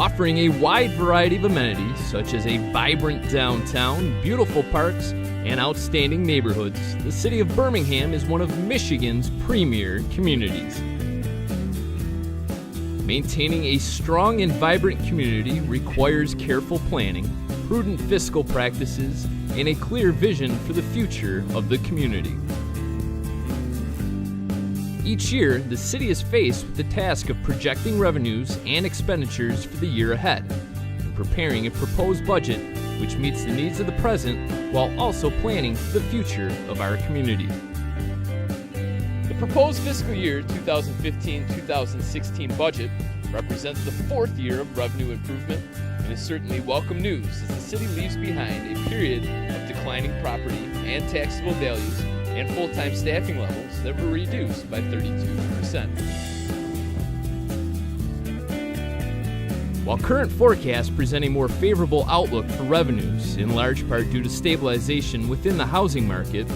Offering a wide variety of amenities such as a vibrant downtown, beautiful parks, and outstanding neighborhoods, the city of Birmingham is one of Michigan's premier communities. Maintaining a strong and vibrant community requires careful planning, prudent fiscal practices, and a clear vision for the future of the community. Each year, the city is faced with the task of projecting revenues and expenditures for the year ahead and preparing a proposed budget which meets the needs of the present while also planning for the future of our community. The proposed fiscal year 2015-2016 budget represents the fourth year of revenue improvement and is certainly welcome news as the city leaves behind a period of declining property and taxable values and full-time staffing levels that were reduced by 32%. While current forecasts present a more favorable outlook for revenues, in large part due to stabilization within the housing market,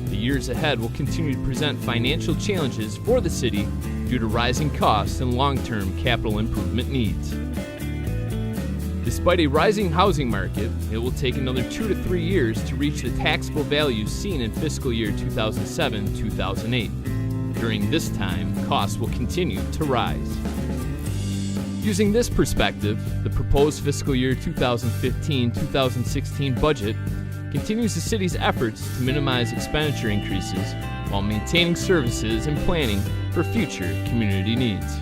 the years ahead will continue to present financial challenges for the city due to rising costs and long-term capital improvement needs. Despite a rising housing market, it will take another 2 to 3 years to reach the taxable values seen in fiscal year 2007-2008. During this time, costs will continue to rise. Using this perspective, the proposed fiscal year 2015-2016 budget continues the city's efforts to minimize expenditure increases while maintaining services and planning for future community needs.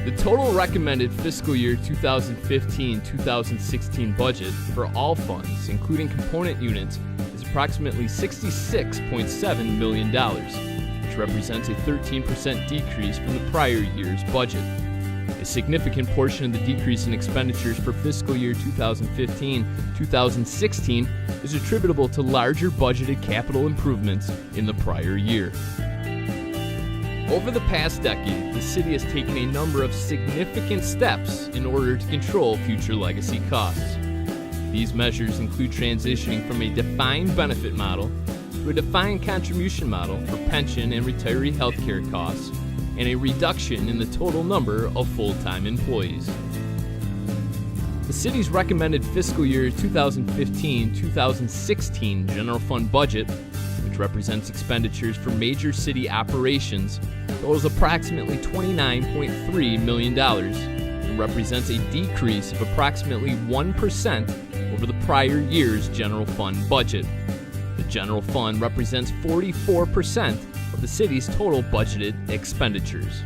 The total recommended fiscal year 2015-2016 budget for all funds, including component units, is approximately $66.7 million, which represents a 13% decrease from the prior year's budget. A significant portion of the decrease in expenditures for fiscal year 2015-2016 is attributable to larger budgeted capital improvements in the prior year. Over the past decade, the city has taken a number of significant steps in order to control future legacy costs. These measures include transitioning from a defined benefit model to a defined contribution model for pension and retiree health care costs, and a reduction in the total number of full-time employees. The city's recommended fiscal year 2015-2016 general fund budget, which represents expenditures for major city operations, totals approximately $29.3 million and represents a decrease of approximately 1% over the prior year's general fund budget. The general fund represents 44% of the city's total budgeted expenditures.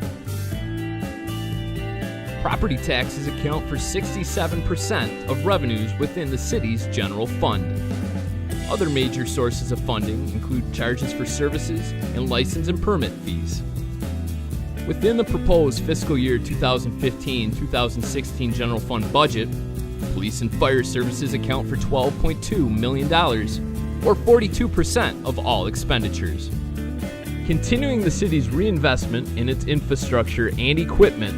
Property taxes account for 67% of revenues within the city's general fund. Other major sources of funding include charges for services and license and permit fees. Within the proposed fiscal year 2015-2016 general fund budget, police and fire services account for $12.2 million, or 42% of all expenditures. Continuing the city's reinvestment in its infrastructure and equipment,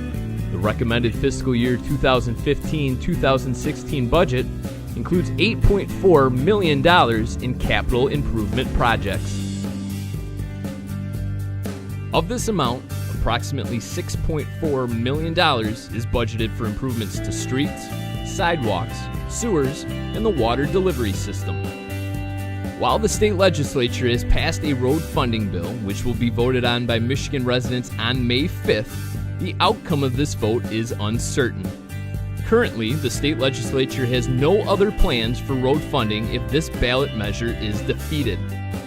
the recommended fiscal year 2015-2016 budget includes $8.4 million in capital improvement projects. Of this amount, approximately $6.4 million is budgeted for improvements to streets, sidewalks, sewers, and the water delivery system. While the state legislature has passed a road funding bill, which will be voted on by Michigan residents on May 5th, the outcome of this vote is uncertain. Currently, the state legislature has no other plans for road funding if this ballot measure is defeated.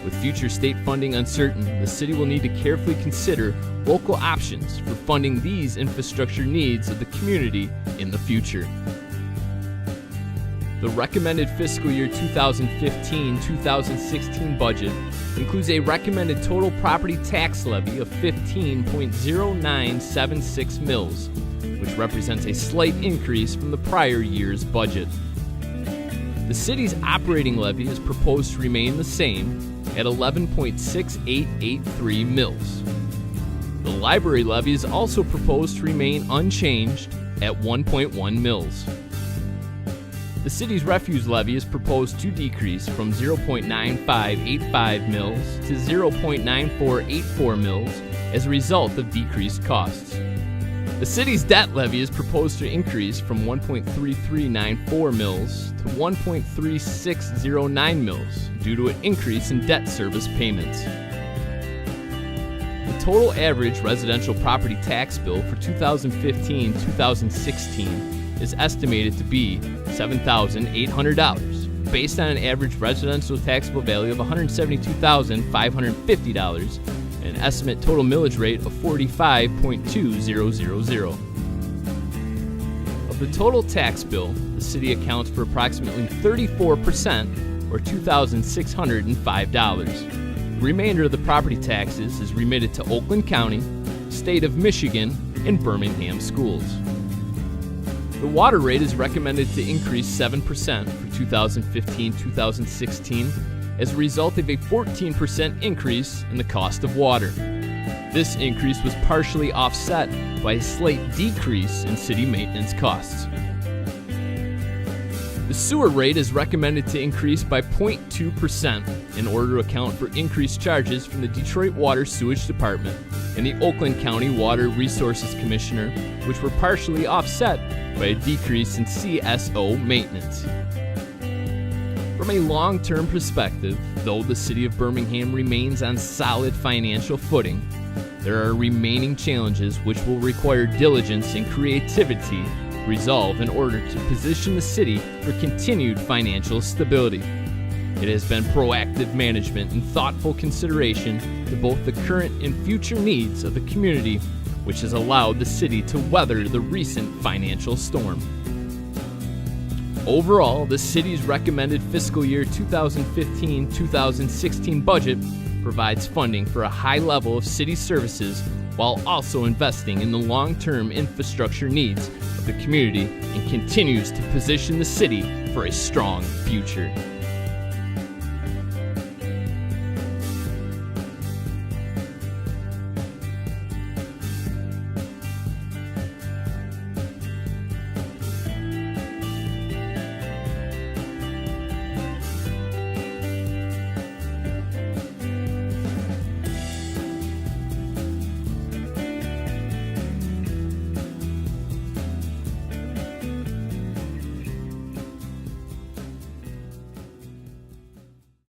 With future state funding uncertain, the city will need to carefully consider local options for funding these infrastructure needs of the community in the future. The recommended fiscal year 2015-2016 budget includes a recommended total property tax levy of 15.0976 mils, which represents a slight increase from the prior year's budget. The city's operating levy is proposed to remain the same at 11.6883 mils. The library levy is also proposed to remain unchanged at 1.1 mils. The city's refuse levy is proposed to decrease from 0.9585 mils to 0.9484 mils as a result of decreased costs. The city's debt levy is proposed to increase from 1.3394 mils to 1.3609 mils due to an increase in debt service payments. The total average residential property tax bill for 2015-2016 is estimated to be $7,800, based on an average residential taxable value of $172,550 and an estimate total millage rate of 45.2000. Of the total tax bill, the city accounts for approximately 34%, or $2,605. The remainder of the property taxes is remitted to Oakland County, State of Michigan, and Birmingham schools. The water rate is recommended to increase 7% for 2015-2016 as a result of a 14% increase in the cost of water. This increase was partially offset by a slight decrease in city maintenance costs. The sewer rate is recommended to increase by 0.2% in order to account for increased charges from the Detroit Water Sewage Department and the Oakland County Water Resources Commissioner, which were partially offset by a decrease in CSO maintenance. From a long-term perspective, though the city of Birmingham remains on solid financial footing, there are remaining challenges which will require diligence and creativity to resolve in order to position the city for continued financial stability. It has been proactive management and thoughtful consideration to both the current and future needs of the community, which has allowed the city to weather the recent financial storm. Overall, the city's recommended fiscal year 2015-2016 budget provides funding for a high level of city services while also investing in the long-term infrastructure needs of the community and continues to position the city for a strong future.